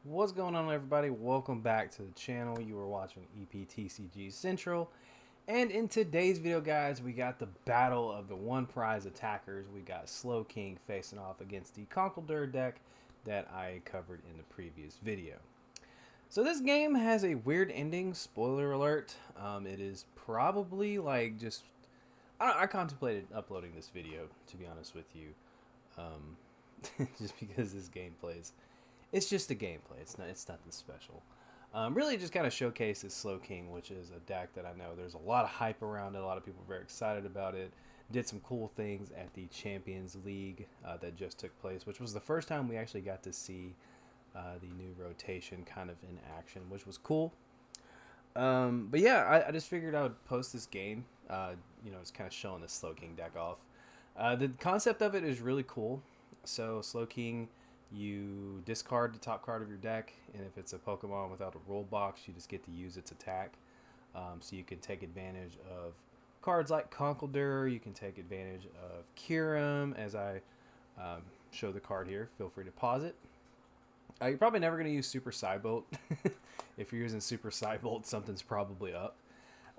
What's going on, everybody? Welcome back to the channel. You are watching TCG Central. And in today's video, guys, we got the battle of the one prize attackers. We got Slowking facing off against the Conkeldurr deck that I covered in the previous video. So this game has a weird ending, spoiler alert. It is probably like just... I contemplated uploading this video, to be honest with you. Just because this game plays... It's just a gameplay. It's nothing special. Really, just kind of showcases Slowking, which is a deck that I know there's a lot of hype around it. A lot of people are very excited about it. Did some cool things at the Champions League that just took place, which was the first time we actually got to see the new rotation kind of in action, which was cool. But yeah, I just figured I would post this game. It's kind of showing the Slowking deck off. The concept of it is really cool. So Slowking, you discard the top card of your deck, and if it's a Pokemon without a rule box, you just get to use its attack. So you can take advantage of cards like Conkeldurr. You can take advantage of Kyurem, as I show the card here. Feel free to pause it. You're probably never going to use Super Psybolt. If you're using Super Psybolt, something's probably up.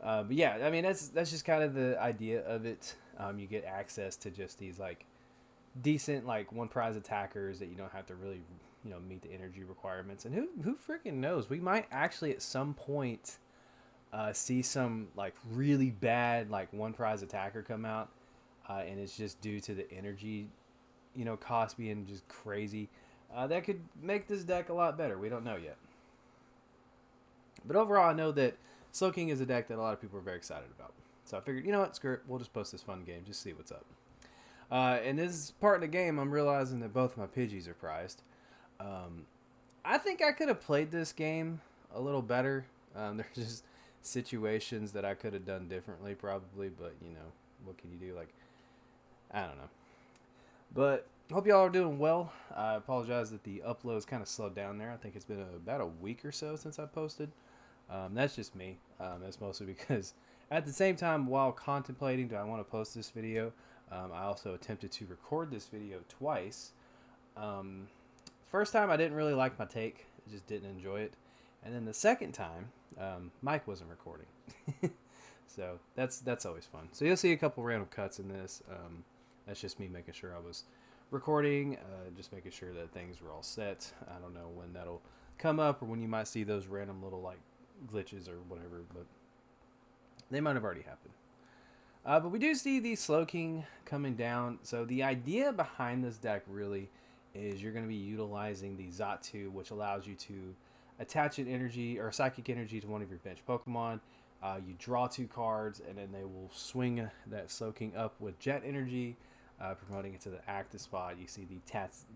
But yeah, I mean, that's just kind of the idea of it. You get access to just these like decent like one prize attackers that you don't have to really meet the energy requirements. And who freaking knows, we might actually at some point see some like really bad like one prize attacker come out, and it's just due to the energy cost being just crazy. That could make this deck a lot better. We don't know yet, but overall I know that Slowking is a deck that a lot of people are very excited about. So I figured, you know what, screw it, we'll just post this fun game, just see what's up. And this part of the game, I'm realizing that both my Pidgeys are prized. I think I could have played this game a little better. There's just situations that I could have done differently, probably. But, what can you do? Like, I don't know. But hope y'all are doing well. I apologize that the upload's kind of slowed down there. I think it's been about a week or so since I posted. That's just me. That's mostly because at the same time, while contemplating, do I want to post this video, I also attempted to record this video twice. First time I didn't really like my take. I just didn't enjoy it. And then the second time, Mike wasn't recording. So that's always fun. So you'll see a couple random cuts in this. That's just me making sure I was recording, just making sure that things were all set. I don't know when that'll come up or when you might see those random little like glitches or whatever, but they might have already happened. But we do see the Slowking coming down. So the idea behind this deck really is you're going to be utilizing the Xatu, which allows you to attach an energy or psychic energy to one of your bench Pokemon. You draw 2 cards, and then they will swing that Slowking up with Jet Energy, promoting it to the active spot. You see the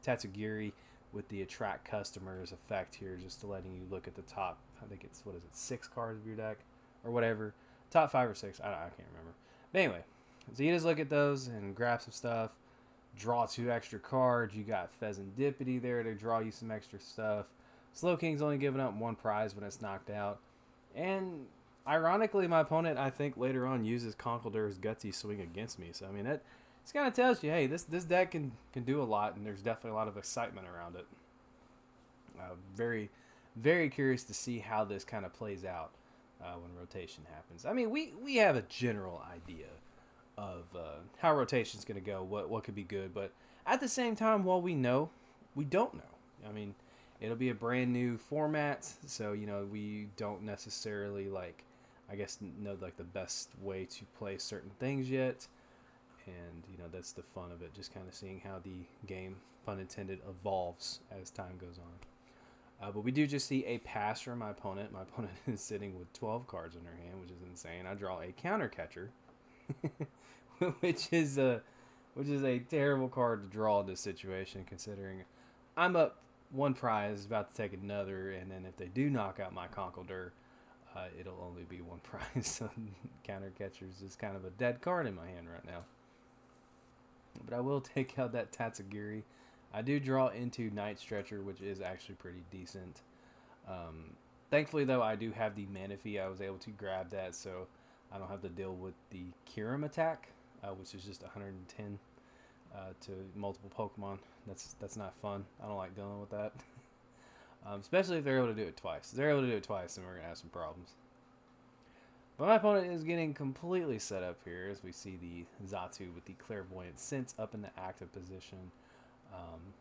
Tatsugiri with the attract customers effect here, just letting you look at the top. I think it's 6 cards of your deck or whatever. Top 5 or 6. I can't remember. But anyway, so you just look at those and grab some stuff. Draw 2 extra cards. You got Pheasantipity there to draw you some extra stuff. Slowking's only giving up 1 prize when it's knocked out. And ironically, my opponent, I think, later on uses Conkeldurr's Gutsy Swing against me. So, I mean, that kind of tells you, hey, this deck can do a lot, and there's definitely a lot of excitement around it. Very, very curious to see how this kind of plays out when rotation happens. I mean, we have a general idea of how rotation is going to go, what could be good, but at the same time, while we know, we don't know. I mean, it'll be a brand new format, so we don't necessarily know the best way to play certain things yet, and that's the fun of it, just kind of seeing how the game, pun intended, evolves as time goes on. But we do just see a pass from my opponent. My opponent is sitting with 12 cards in her hand, which is insane. I draw a counter catcher, which is a terrible card to draw in this situation, considering I'm up 1 prize, about to take another, and then if they do knock out my Conkeldurr, it'll only be 1 prize. So counter catcher is just kind of a dead card in my hand right now. But I will take out that Tatsugiri. I do draw into Night Stretcher, which is actually pretty decent. Thankfully, though, I do have the Manaphy. I was able to grab that, so I don't have to deal with the Kyurem attack, which is just 110 to multiple Pokemon. That's not fun. I don't like dealing with that. Especially if they're able to do it twice. If they're able to do it twice, then we're going to have some problems. But my opponent is getting completely set up here as we see the Xatu with the Clairvoyant Sense up in the active position.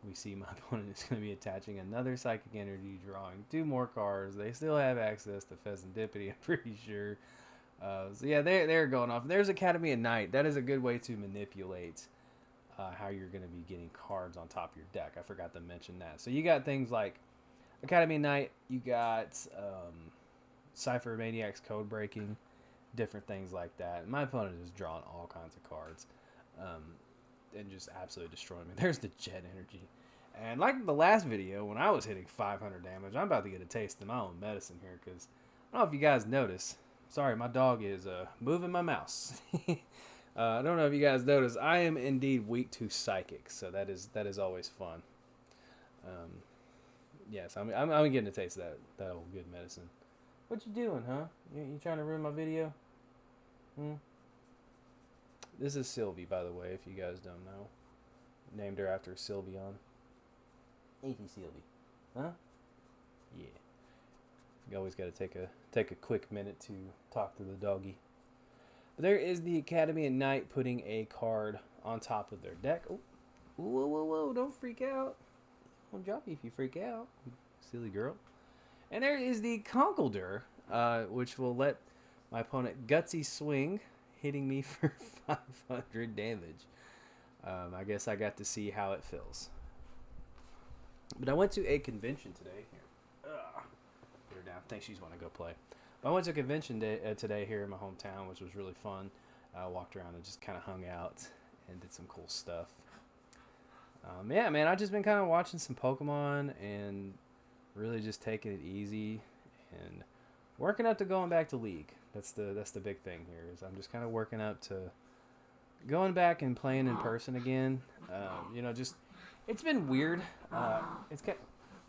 We see my opponent is going to be attaching another Psychic Energy, drawing 2 more cards. They still have access to Pheasantipity, I'm pretty sure. So yeah, they're going off. There's Academy at Night. That is a good way to manipulate how you're going to be getting cards on top of your deck. I forgot to mention that. So you got things like Academy at Night. You got Cypher Maniac's Code Breaking, different things like that. And my opponent is drawing all kinds of cards and just absolutely destroying me. There's the Jet Energy. And like the last video, when I was hitting 500 damage, I'm about to get a taste of my own medicine here because I don't know if you guys notice. Sorry, my dog is moving my mouse. I don't know if you guys notice. I am indeed weak to Psychic, so that is always fun. Yes, I'm getting a taste of that old good medicine. What you doing, huh? You trying to ruin my video? This is Sylvie, by the way, if you guys don't know. Named her after Sylveon. Ain't you, Sylvie? Huh? Yeah. You always got to take a quick minute to talk to the doggy. But there is the Academy at Night putting a card on top of their deck. Oh, whoa! Don't freak out. I'll drop you if you freak out, silly girl. And there is the Conkeldurr, which will let my opponent gutsy swing, hitting me for 500 damage. I guess I got to see how it feels. But I went to a convention today. Here, put her down. I think she's want to go play. But I went to a convention today here in my hometown, which was really fun. I walked around and just kind of hung out and did some cool stuff. Yeah, man, I've just been kind of watching some Pokemon and really just taking it easy and working up to going back to League. That's the big thing here is I'm just kind of working up to going back and playing in person again. Just it's been weird. Are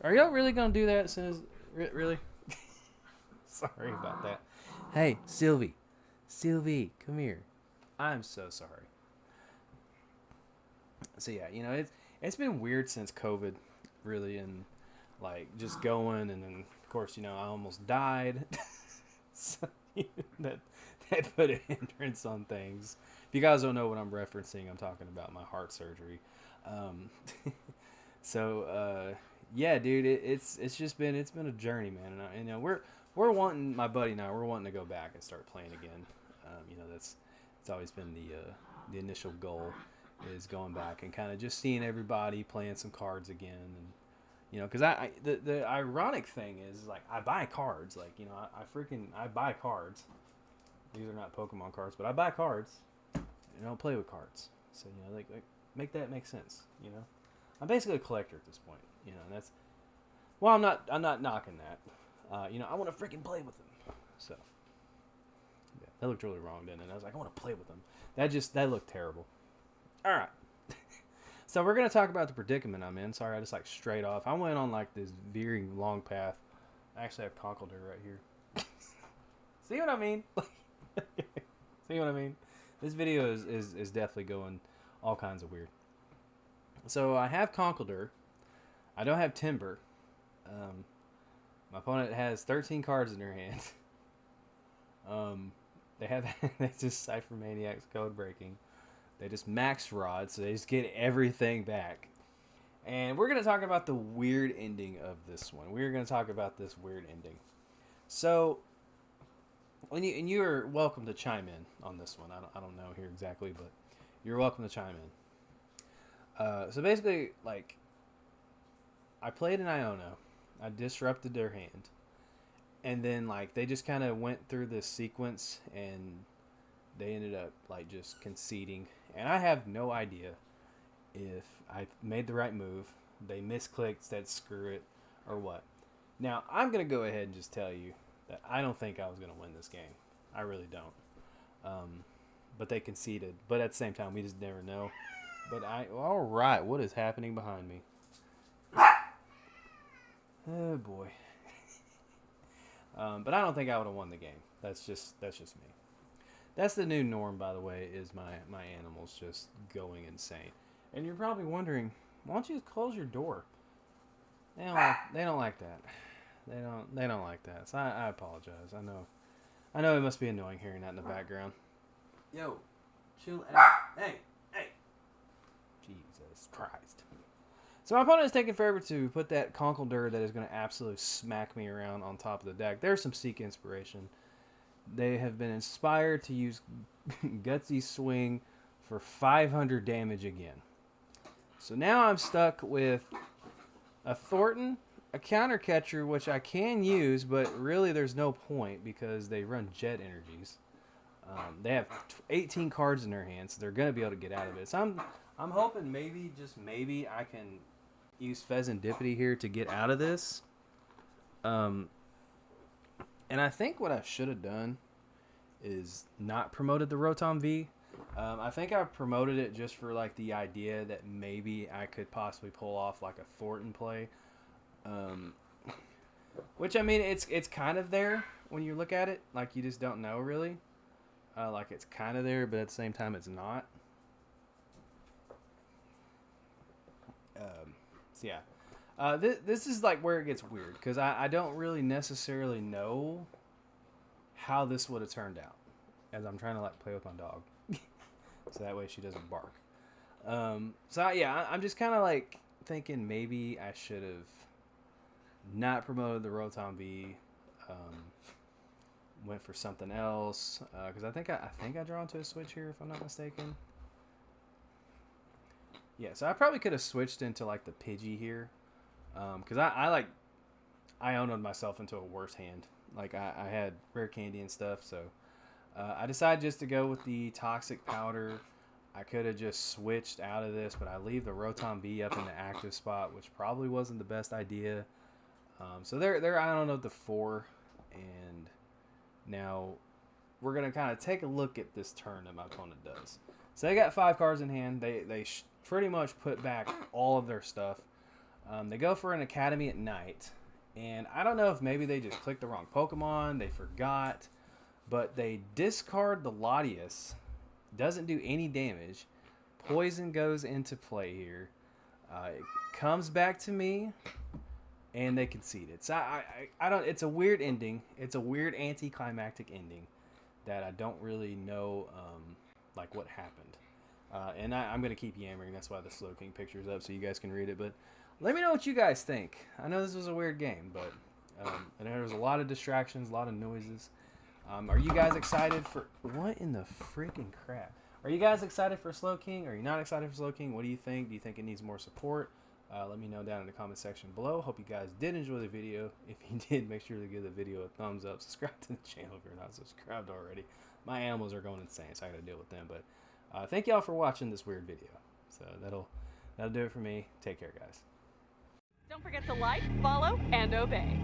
y'all really gonna do that as soon as really? Sorry about that. Hey, Sylvie, come here. I'm so sorry. So yeah, it's been weird since COVID, really, and like just going, and then of course I almost died. So that put an hindrance on things. If you guys don't know what I'm referencing, I'm talking about my heart surgery. Yeah, dude, it's been a journey, man, and we're wanting, my buddy and I, we're wanting to go back and start playing again. It's always been the initial goal is going back and kind of just seeing everybody playing some cards again, and because the ironic thing is like I buy cards, like I buy cards. These are not Pokemon cards, but I buy cards. I don't play with cards, so like make that make sense. I'm basically a collector at this point. And that's I'm not knocking that. I want to freaking play with them. So yeah, that looked really wrong, didn't it? I was like, I want to play with them. That looked terrible. All right. So we're gonna talk about the predicament I'm in. Sorry, I just straight off. I went on this veering long path. I actually have Conkeldurr right here. See what I mean? See what I mean? This video is definitely going all kinds of weird. So I have Conkeldurr. I don't have Timber. My opponent has 13 cards in their hand. They just Cypher Maniac's Code Breaking. They just max Rod, so they just get everything back. And we're going to talk about the weird ending of this one. We're going to talk about this weird ending. So, you're welcome to chime in on this one. I don't know here exactly, but you're welcome to chime in. So basically, I played an Iono. I disrupted their hand. And then, they just kind of went through this sequence, and they ended up, just conceding. And I have no idea if I made the right move, they misclicked, said screw it, or what. Now, I'm going to go ahead and just tell you that I don't think I was going to win this game. I really don't. But they conceded. But at the same time, we just never know. But all right, what is happening behind me? Oh, boy. But I don't think I would have won the game. That's just me. That's the new norm, by the way, is my animals just going insane. And you're probably wondering, why don't you just close your door? They don't like that. They don't like that. So I apologize. I know it must be annoying hearing that in the background. Yo, chill out. Hey. Jesus Christ. So my opponent is taking forever to put that Conkeldurr that is going to absolutely smack me around on top of the deck. There's some Seek Inspiration. They have been inspired to use Gutsy Swing for 500 damage again. So now I'm stuck with a Thornton, a Counter Catcher, which I can use, but really there's no point because they run Jet Energies. They have 18 cards in their hands, so they're going to be able to get out of it. So I'm hoping maybe, just maybe, I can use Pheasantipity here to get out of this. And I think what I should have done is not promoted the Rotom V. I think I promoted it just for like the idea that maybe I could possibly pull off like a Thornton play. Which, I mean, it's kind of there when you look at it. Like, you just don't know really. Like, it's kind of there, but at the same time it's not. So yeah. This is like where it gets weird, because I don't really necessarily know how this would have turned out, as I'm trying to like play with my dog. So that way she doesn't bark. So yeah, I'm just kind of like thinking maybe I should have not promoted the Rotom V. Went for something else, because I think I draw into a switch here if I'm not mistaken. Yeah, so I probably could have switched into like the Pidgey here, because I owned myself into a worse hand. Like I had rare candy and stuff, so I decided just to go with the Toxic Powder. I could have just switched out of this, but I leave the Rotom V up in the active spot, which probably wasn't the best idea. So they're I don't know, the 4, and now we're gonna kind of take a look at this turn that my opponent does. So they got 5 cards in hand. They pretty much put back all of their stuff. They go for an Academy at Night, and I don't know if maybe they just clicked the wrong Pokemon, they forgot, but they discard the Latias. Doesn't do any damage. Poison goes into play here. It comes back to me, and they concede it. So I don't. It's a weird ending. It's a weird anticlimactic ending that I don't really know like what happened. And I'm gonna keep yammering. That's why the Slowking picture is up so you guys can read it. But let me know what you guys think. I know this was a weird game, but and there was a lot of distractions, a lot of noises. Are you guys excited for what in the freaking crap? Are you guys excited for Slowking? Are you not excited for Slowking? What do you think? Do you think it needs more support? Let me know down in the comment section below. Hope you guys did enjoy the video. If you did, make sure to give the video a thumbs up. Subscribe to the channel if you're not subscribed already. My animals are going insane, so I gotta deal with them. But thank y'all for watching this weird video. So that'll do it for me. Take care, guys. Don't forget to like, follow, and obey.